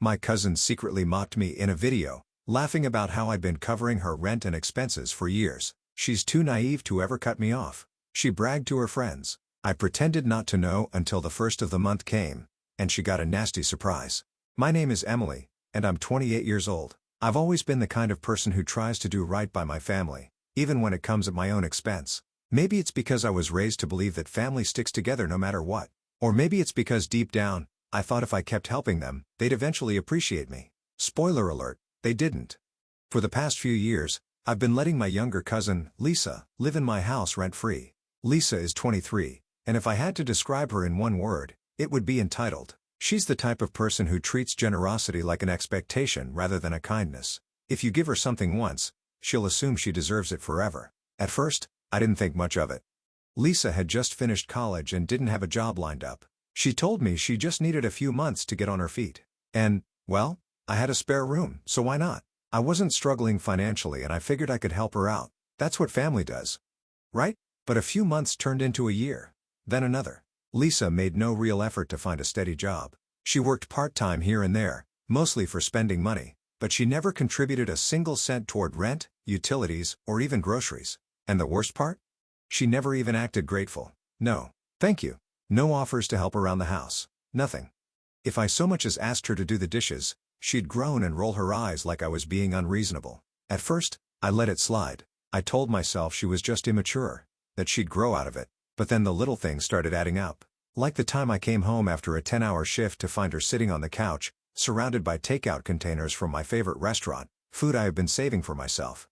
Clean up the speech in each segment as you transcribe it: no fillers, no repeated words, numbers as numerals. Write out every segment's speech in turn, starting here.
My cousin secretly mocked me in a video, laughing about how I'd been covering her rent and expenses for years. She's too naive to ever cut me off, she bragged to her friends. I pretended not to know until the first of the month came, and she got a nasty surprise. My name is Emily, and I'm 28 years old. I've always been the kind of person who tries to do right by my family, even when it comes at my own expense. Maybe it's because I was raised to believe that family sticks together no matter what. Or maybe it's because deep down, I thought if I kept helping them, they'd eventually appreciate me. Spoiler alert, they didn't. For the past few years, I've been letting my younger cousin, Lisa, live in my house rent-free. Lisa is 23, and if I had to describe her in one word, it would be entitled. She's the type of person who treats generosity like an expectation rather than a kindness. If you give her something once, she'll assume she deserves it forever. At first, I didn't think much of it. Lisa had just finished college and didn't have a job lined up. She told me she just needed a few months to get on her feet. And, well, I had a spare room, so why not? I wasn't struggling financially and I figured I could help her out. That's what family does. Right? But a few months turned into a year. Then another. Lisa made no real effort to find a steady job. She worked part-time here and there, mostly for spending money, but she never contributed a single cent toward rent, utilities, or even groceries. And the worst part? She never even acted grateful. No, thank you. No offers to help around the house. Nothing. If I so much as asked her to do the dishes, she'd groan and roll her eyes like I was being unreasonable. At first, I let it slide. I told myself she was just immature, that she'd grow out of it. But then the little things started adding up. Like the time I came home after a 10-hour shift to find her sitting on the couch, surrounded by takeout containers from my favorite restaurant, food I have been saving for myself.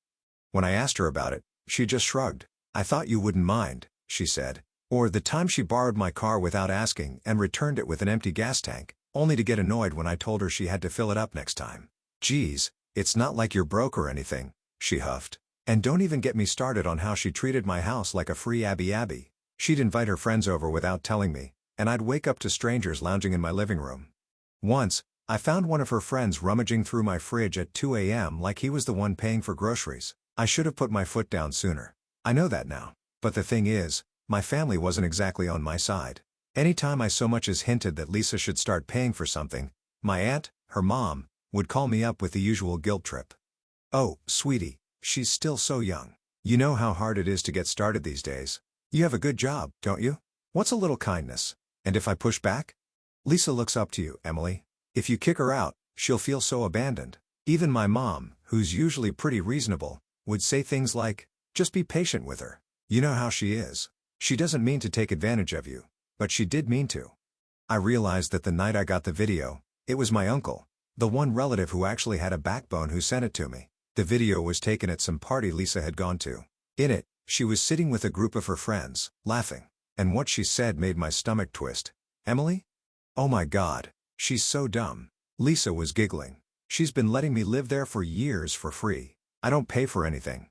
When I asked her about it, she just shrugged. I thought you wouldn't mind, she said. Or the time she borrowed my car without asking and returned it with an empty gas tank, only to get annoyed when I told her she had to fill it up next time. Geez, it's not like you're broke or anything, she huffed. And don't even get me started on how she treated my house like a free Abby. She'd invite her friends over without telling me, and I'd wake up to strangers lounging in my living room. Once, I found one of her friends rummaging through my fridge at 2 a.m. like he was the one paying for groceries. I should have put my foot down sooner. I know that now. But the thing is, my family wasn't exactly on my side. Anytime I so much as hinted that Lisa should start paying for something, my aunt, her mom, would call me up with the usual guilt trip. Oh, sweetie, she's still so young. You know how hard it is to get started these days. You have a good job, don't you? What's a little kindness? And if I push back? Lisa looks up to you, Emily. If you kick her out, she'll feel so abandoned. Even my mom, who's usually pretty reasonable, would say things like, just be patient with her. You know how she is. She doesn't mean to take advantage of you, but she did mean to. I realized that the night I got the video, it was my uncle, the one relative who actually had a backbone who sent it to me. The video was taken at some party Lisa had gone to. In it, she was sitting with a group of her friends, laughing. And what she said made my stomach twist. Emily? Oh my God, she's so dumb. Lisa was giggling. She's been letting me live there for years for free. I don't pay for anything.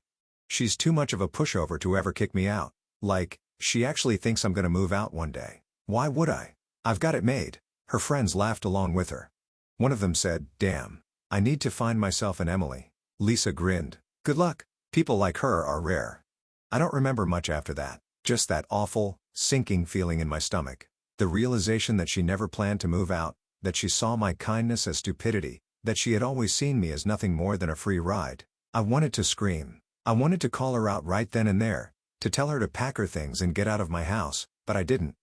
She's too much of a pushover to ever kick me out. Like, she actually thinks I'm gonna move out one day. Why would I? I've got it made. Her friends laughed along with her. One of them said, damn, I need to find myself an Emily. Lisa grinned. Good luck. People like her are rare. I don't remember much after that. Just that awful, sinking feeling in my stomach. The realization that she never planned to move out, that she saw my kindness as stupidity, that she had always seen me as nothing more than a free ride. I wanted to scream. I wanted to call her out right then and there, to tell her to pack her things and get out of my house, but I didn't.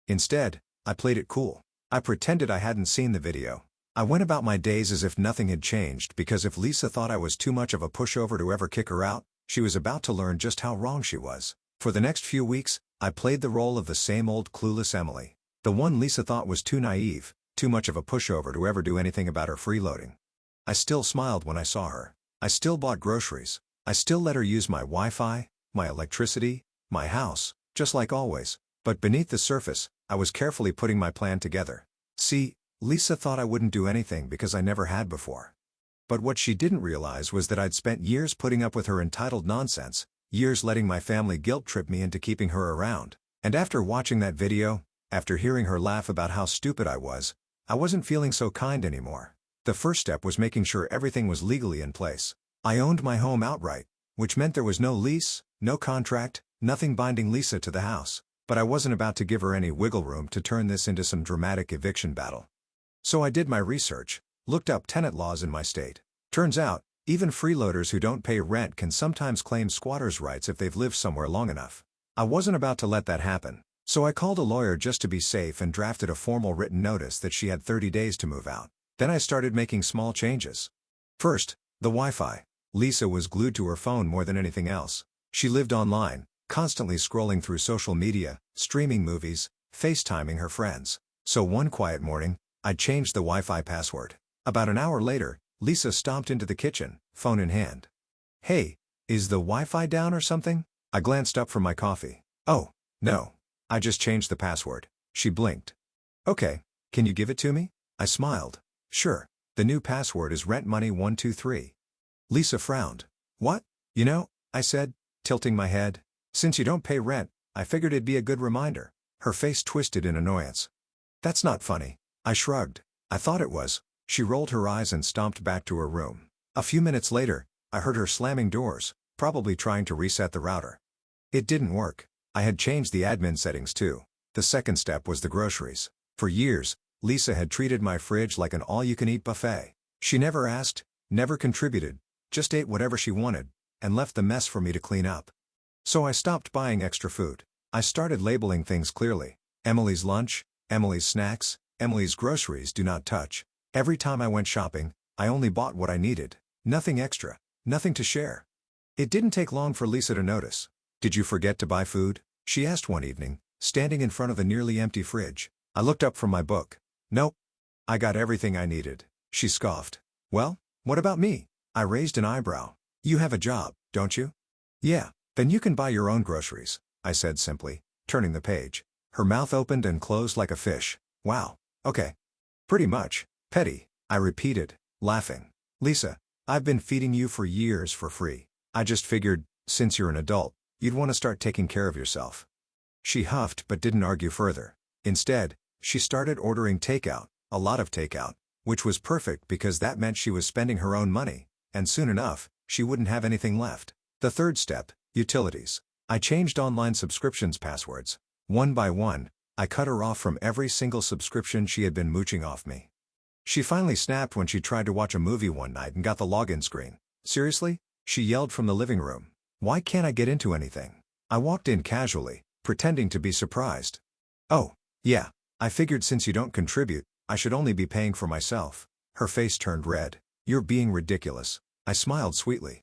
Instead, I played it cool. I pretended I hadn't seen the video. I went about my days as if nothing had changed because if Lisa thought I was too much of a pushover to ever kick her out, she was about to learn just how wrong she was. For the next few weeks, I played the role of the same old clueless Emily. The one Lisa thought was too naive, too much of a pushover to ever do anything about her freeloading. I still smiled when I saw her. I still bought groceries. I still let her use my Wi-Fi, my electricity, my house, just like always. But beneath the surface, I was carefully putting my plan together. See, Lisa thought I wouldn't do anything because I never had before. But what she didn't realize was that I'd spent years putting up with her entitled nonsense, years letting my family guilt trip me into keeping her around. And after watching that video, after hearing her laugh about how stupid I wasn't feeling so kind anymore. The first step was making sure everything was legally in place. I owned my home outright, which meant there was no lease, no contract, nothing binding Lisa to the house. But I wasn't about to give her any wiggle room to turn this into some dramatic eviction battle. So I did my research. Looked up tenant laws in my state. Turns out, even freeloaders who don't pay rent can sometimes claim squatters' rights if they've lived somewhere long enough. I wasn't about to let that happen, so I called a lawyer just to be safe and drafted a formal written notice that she had 30 days to move out. Then I started making small changes. First, the Wi-Fi. Lisa was glued to her phone more than anything else. She lived online, constantly scrolling through social media, streaming movies, FaceTiming her friends. So one quiet morning, I changed the Wi-Fi password. About an hour later, Lisa stomped into the kitchen, phone in hand. "Hey, is the Wi-Fi down or something?" I glanced up from my coffee. "Oh, no. I just changed the password." She blinked. "Okay, can you give it to me?" I smiled. "Sure. The new password is rentmoney123. Lisa frowned. "What?" "You know," I said, tilting my head. "Since you don't pay rent, I figured it'd be a good reminder." Her face twisted in annoyance. "That's not funny." I shrugged. "I thought it was." She rolled her eyes and stomped back to her room. A few minutes later, I heard her slamming doors, probably trying to reset the router. It didn't work. I had changed the admin settings too. The second step was the groceries. For years, Lisa had treated my fridge like an all-you-can-eat buffet. She never asked, never contributed, just ate whatever she wanted, and left the mess for me to clean up. So I stopped buying extra food. I started labeling things clearly. Emily's lunch, Emily's snacks, Emily's groceries do not touch. Every time I went shopping, I only bought what I needed. Nothing extra. Nothing to share. It didn't take long for Lisa to notice. "Did you forget to buy food?" she asked one evening, standing in front of the nearly empty fridge. I looked up from my book. "Nope. I got everything I needed." She scoffed. "Well, what about me?" I raised an eyebrow. "You have a job, don't you?" "Yeah, then you can buy your own groceries," I said simply, turning the page. Her mouth opened and closed like a fish. "Wow, okay. Pretty much. Petty," I repeated, laughing. "Lisa, I've been feeding you for years for free. I just figured, since you're an adult, you'd want to start taking care of yourself." She huffed but didn't argue further. Instead, she started ordering takeout, a lot of takeout, which was perfect because that meant she was spending her own money, and soon enough, she wouldn't have anything left. The third step, utilities. I changed online subscriptions passwords. One by one, I cut her off from every single subscription she had been mooching off me. She finally snapped when she tried to watch a movie one night and got the login screen. "Seriously?" she yelled from the living room. "Why can't I get into anything?" I walked in casually, pretending to be surprised. "Oh, yeah, I figured since you don't contribute, I should only be paying for myself." Her face turned red. "You're being ridiculous." I smiled sweetly.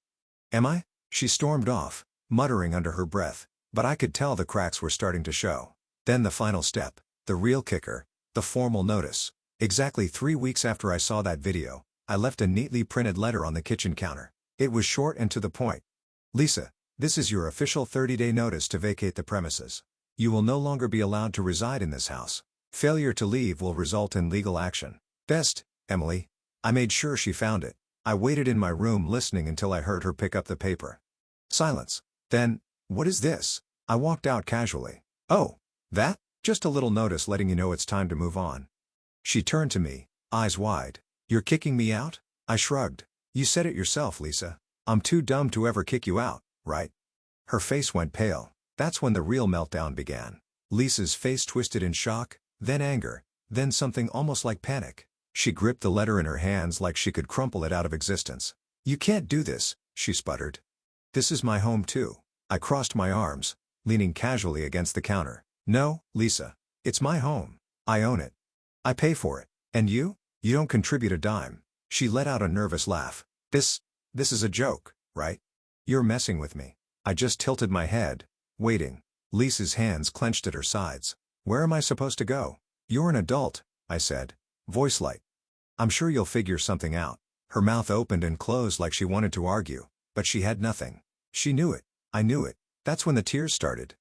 "Am I?" She stormed off, muttering under her breath, but I could tell the cracks were starting to show. Then the final step, the real kicker, the formal notice. Exactly 3 weeks after I saw that video, I left a neatly printed letter on the kitchen counter. It was short and to the point. "Lisa, this is your official 30-day notice to vacate the premises. You will no longer be allowed to reside in this house. Failure to leave will result in legal action. Best, Emily." I made sure she found it. I waited in my room listening until I heard her pick up the paper. Silence. Then, "What is this?" I walked out casually. "Oh, that? Just a little notice letting you know it's time to move on." She turned to me, eyes wide. "You're kicking me out?" I shrugged. "You said it yourself, Lisa. I'm too dumb to ever kick you out, right?" Her face went pale. That's when the real meltdown began. Lisa's face twisted in shock, then anger, then something almost like panic. She gripped the letter in her hands like she could crumple it out of existence. "You can't do this," she sputtered. "This is my home too." I crossed my arms, leaning casually against the counter. "No, Lisa. It's my home. I own it. I pay for it. And you? You don't contribute a dime." She let out a nervous laugh. This is a joke, right? You're messing with me." I just tilted my head, waiting. Lisa's hands clenched at her sides. "Where am I supposed to go?" "You're an adult," I said, voice light. "I'm sure you'll figure something out." Her mouth opened and closed like she wanted to argue, but she had nothing. She knew it. I knew it. That's when the tears started.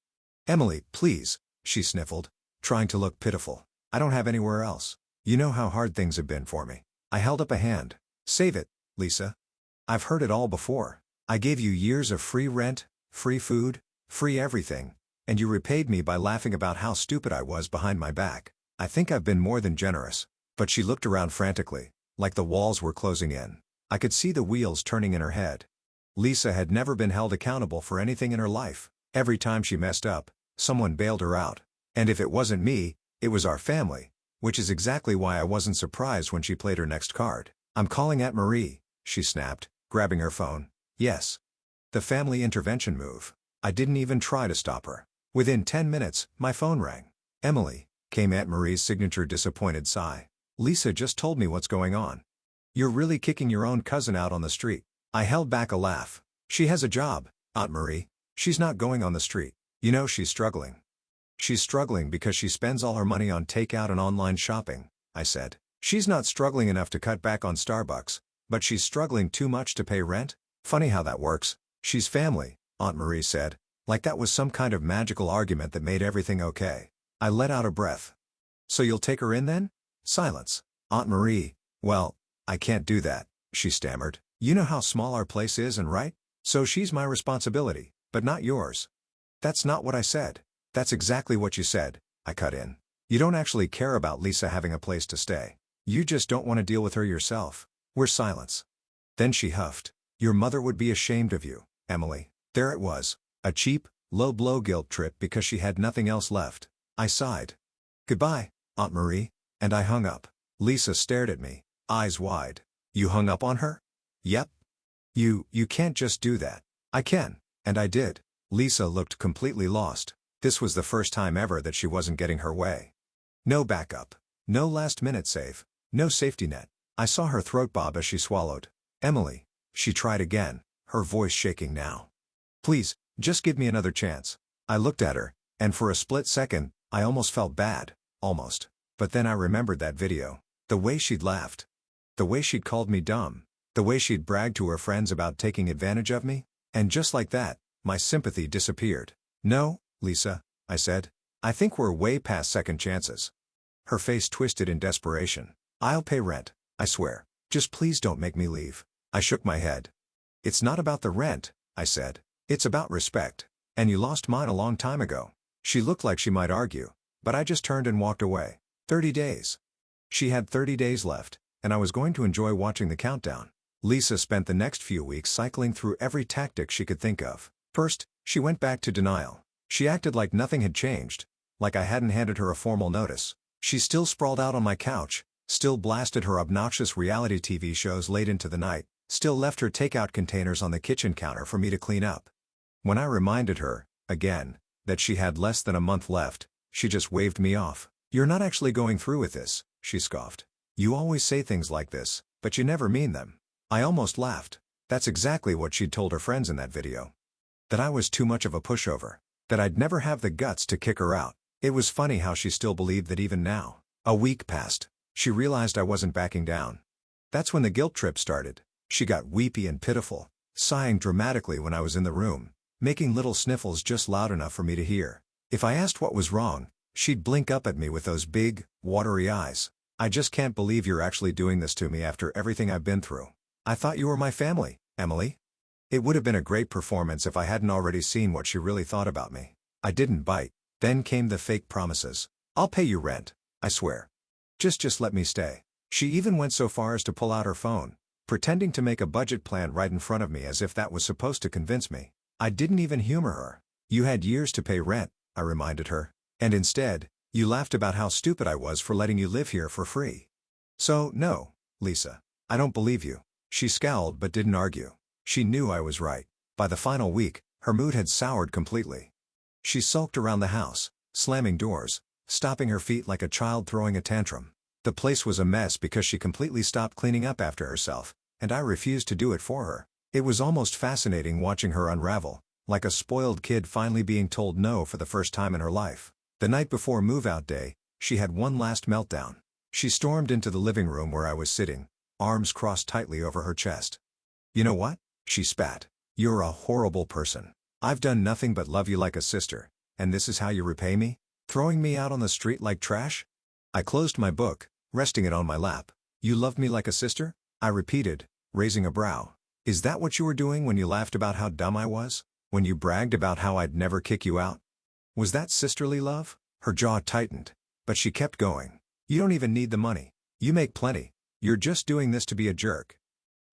"Emily, please," she sniffled, trying to look pitiful. "I don't have anywhere else. You know how hard things have been for me." I held up a hand. "Save it, Lisa. I've heard it all before. I gave you years of free rent, free food, free everything, and you repaid me by laughing about how stupid I was behind my back. I think I've been more than generous." But she looked around frantically, like the walls were closing in. I could see the wheels turning in her head. Lisa had never been held accountable for anything in her life. Every time she messed up, someone bailed her out. And if it wasn't me, it was our family. Which is exactly why I wasn't surprised when she played her next card. "I'm calling Aunt Marie," she snapped, grabbing her phone. "Yes." The family intervention move. I didn't even try to stop her. Within 10 minutes, my phone rang. "Emily," came Aunt Marie's signature disappointed sigh. "Lisa just told me what's going on. You're really kicking your own cousin out on the street." I held back a laugh. "She has a job, Aunt Marie. She's not going on the street. You know she's struggling." "She's struggling because she spends all her money on takeout and online shopping," I said. "She's not struggling enough to cut back on Starbucks, but she's struggling too much to pay rent? Funny how that works." "She's family," Aunt Marie said, like that was some kind of magical argument that made everything okay. I let out a breath. "So you'll take her in then?" Silence. "Aunt Marie, well, I can't do that," she stammered. "You know how small our place is and right? So she's my responsibility, but not yours." "That's not what I said." "That's exactly what you said," I cut in. "You don't actually care about Lisa having a place to stay. You just don't want to deal with her yourself." We're silence. Then she huffed. "Your mother would be ashamed of you, Emily." There it was. A cheap, low-blow guilt trip because she had nothing else left. I sighed. "Goodbye, Aunt Marie," and I hung up. Lisa stared at me, eyes wide. "You hung up on her?" "Yep." You can't just do that." "I can." And I did. Lisa looked completely lost. This was the first time ever that she wasn't getting her way. No backup. No last-minute save. No safety net. I saw her throat bob as she swallowed. "Emily," she tried again, her voice shaking now. "Please, just give me another chance." I looked at her, and for a split second, I almost felt bad. Almost. But then I remembered that video. The way she'd laughed. The way she'd called me dumb. The way she'd bragged to her friends about taking advantage of me. And just like that, my sympathy disappeared. "No, Lisa," I said. "I think we're way past second chances." Her face twisted in desperation. "I'll pay rent, I swear. Just please don't make me leave." I shook my head. "It's not about the rent," I said. "It's about respect. And you lost mine a long time ago." She looked like she might argue, but I just turned and walked away. 30 days. She had 30 days left, and I was going to enjoy watching the countdown. Lisa spent the next few weeks cycling through every tactic she could think of. First, she went back to denial. She acted like nothing had changed, like I hadn't handed her a formal notice. She still sprawled out on my couch, still blasted her obnoxious reality TV shows late into the night, still left her takeout containers on the kitchen counter for me to clean up. When I reminded her, again, that she had less than a month left, she just waved me off. "You're not actually going through with this," she scoffed. "You always say things like this, but you never mean them." I almost laughed. That's exactly what she'd told her friends in that video. That I was too much of a pushover. That I'd never have the guts to kick her out. It was funny how she still believed that even now. A week passed. She realized I wasn't backing down. That's when the guilt trip started. She got weepy and pitiful, sighing dramatically when I was in the room, making little sniffles just loud enough for me to hear. If I asked what was wrong, she'd blink up at me with those big, watery eyes. "I just can't believe you're actually doing this to me after everything I've been through. I thought you were my family, Emily." It would have been a great performance if I hadn't already seen what she really thought about me. I didn't bite. Then came the fake promises. "I'll pay you rent, I swear. Just let me stay." She even went so far as to pull out her phone, pretending to make a budget plan right in front of me as if that was supposed to convince me. I didn't even humor her. "You had years to pay rent," I reminded her. "And instead, you laughed about how stupid I was for letting you live here for free. So, no, Lisa. I don't believe you." She scowled but didn't argue. She knew I was right. By the final week, her mood had soured completely. She sulked around the house, slamming doors, stomping her feet like a child throwing a tantrum. The place was a mess because she completely stopped cleaning up after herself, and I refused to do it for her. It was almost fascinating watching her unravel, like a spoiled kid finally being told no for the first time in her life. The night before move-out day, she had one last meltdown. She stormed into the living room where I was sitting, arms crossed tightly over her chest. "You know what?" she spat. "You're a horrible person. I've done nothing but love you like a sister, and this is how you repay me? Throwing me out on the street like trash?" I closed my book, resting it on my lap. "You loved me like a sister?" I repeated, raising a brow. "Is that what you were doing when you laughed about how dumb I was? When you bragged about how I'd never kick you out? Was that sisterly love?" Her jaw tightened, but she kept going. "You don't even need the money. You make plenty. You're just doing this to be a jerk."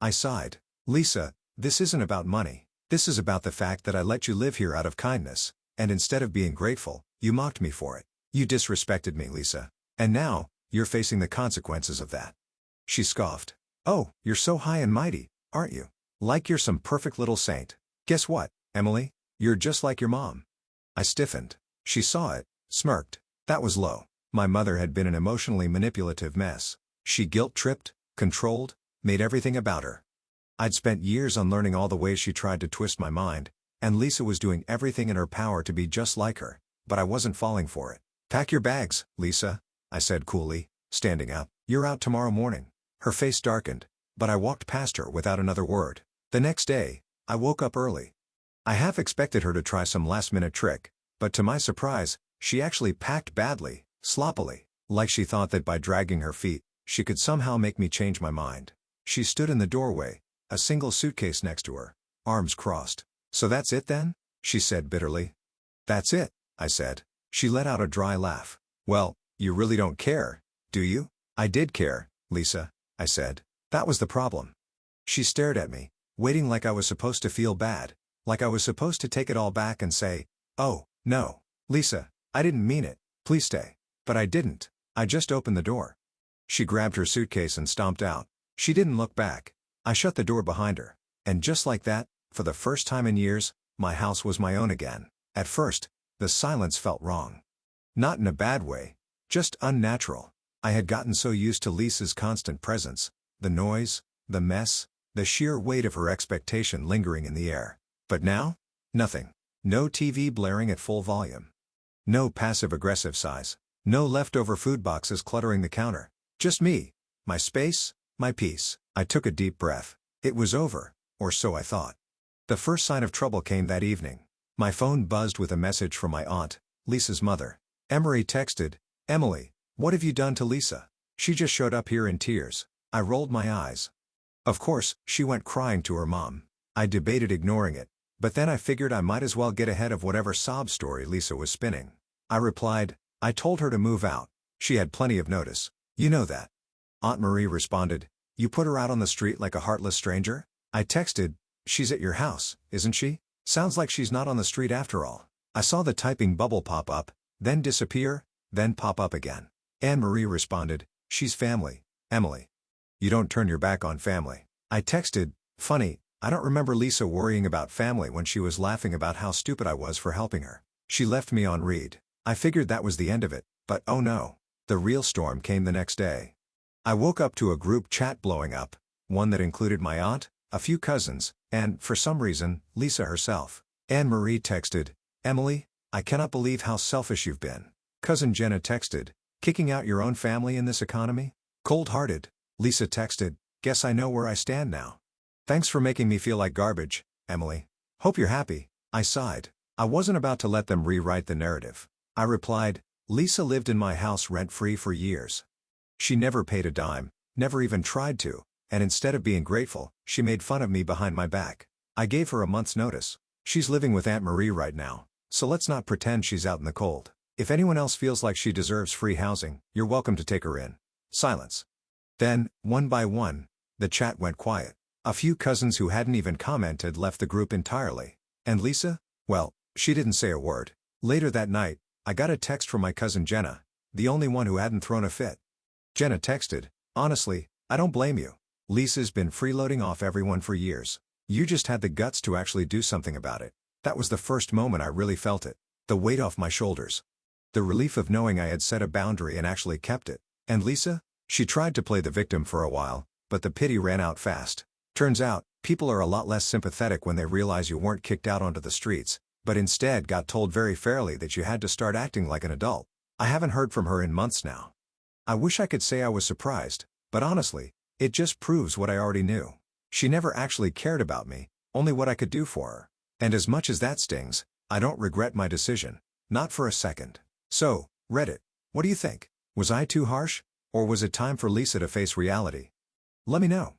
I sighed. "Lisa, this isn't about money. This is about the fact that I let you live here out of kindness, and instead of being grateful, you mocked me for it. You disrespected me, Lisa. And now, You're facing the consequences of that. She scoffed. Oh, you're so high and mighty, aren't you? Like you're some perfect little saint. Guess what, Emily? You're just like your mom. I stiffened. She saw it, smirked. That was low. My mother had been an emotionally manipulative mess. She guilt-tripped, controlled, made everything about her. I'd spent years unlearning all the ways she tried to twist my mind, and Lisa was doing everything in her power to be just like her, but I wasn't falling for it. Pack your bags, Lisa, I said coolly, standing up. You're out tomorrow morning. Her face darkened, but I walked past her without another word. The next day, I woke up early. I half expected her to try some last-minute trick, but to my surprise, she actually packed badly, sloppily, like she thought that by dragging her feet, she could somehow make me change my mind. She stood in the doorway, a single suitcase next to her, arms crossed. So that's it then? She said bitterly. That's it, I said. She let out a dry laugh. Well, you really don't care, do you? I did care, Lisa, I said. That was the problem. She stared at me, waiting like I was supposed to feel bad, like I was supposed to take it all back and say, oh, no, Lisa, I didn't mean it, please stay. But I didn't. I just opened the door. She grabbed her suitcase and stomped out. She didn't look back. I shut the door behind her. And just like that, for the first time in years, my house was my own again. At first, the silence felt wrong. Not in a bad way, just unnatural. I had gotten so used to Lisa's constant presence, the noise, the mess, the sheer weight of her expectation lingering in the air. But now? Nothing. No TV blaring at full volume. No passive-aggressive sighs. No leftover food boxes cluttering the counter. Just me, my space, my peace. I took a deep breath. It was over, or so I thought. The first sign of trouble came that evening. My phone buzzed with a message from my aunt, Lisa's mother. Emery texted, Emily, what have you done to Lisa? She just showed up here in tears. I rolled my eyes. Of course, she went crying to her mom. I debated ignoring it, but then I figured I might as well get ahead of whatever sob story Lisa was spinning. I replied, I told her to move out. She had plenty of notice. You know that. Aunt Marie responded, you put her out on the street like a heartless stranger? I texted, she's at your house, isn't she? Sounds like she's not on the street after all. I saw the typing bubble pop up, then disappear, then pop up again. Anne Marie responded, she's family, Emily. You don't turn your back on family. I texted, funny, I don't remember Lisa worrying about family when she was laughing about how stupid I was for helping her. She left me on read. I figured that was the end of it, but oh no. The real storm came the next day. I woke up to a group chat blowing up, one that included my aunt, a few cousins, and, for some reason, Lisa herself. Anne Marie texted, Emily, I cannot believe how selfish you've been. Cousin Jenna texted, kicking out your own family in this economy? Cold-hearted. Lisa texted, guess I know where I stand now. Thanks for making me feel like garbage, Emily. Hope you're happy. I sighed. I wasn't about to let them rewrite the narrative. I replied, Lisa lived in my house rent-free for years. She never paid a dime, never even tried to, and instead of being grateful, she made fun of me behind my back. I gave her a month's notice. She's living with Aunt Marie right now, so let's not pretend she's out in the cold. If anyone else feels like she deserves free housing, you're welcome to take her in. Silence. Then, one by one, the chat went quiet. A few cousins who hadn't even commented left the group entirely. And Lisa? Well, she didn't say a word. Later that night, I got a text from my cousin Jenna, the only one who hadn't thrown a fit. Jenna texted, honestly, I don't blame you. Lisa's been freeloading off everyone for years. You just had the guts to actually do something about it. That was the first moment I really felt it. The weight off my shoulders. The relief of knowing I had set a boundary and actually kept it. And Lisa? She tried to play the victim for a while, but the pity ran out fast. Turns out, people are a lot less sympathetic when they realize you weren't kicked out onto the streets, but instead got told very fairly that you had to start acting like an adult. I haven't heard from her in months now. I wish I could say I was surprised, but honestly, it just proves what I already knew. She never actually cared about me, only what I could do for her. And as much as that stings, I don't regret my decision. Not for a second. So, Reddit, what do you think? Was I too harsh? Or was it time for Lisa to face reality? Let me know.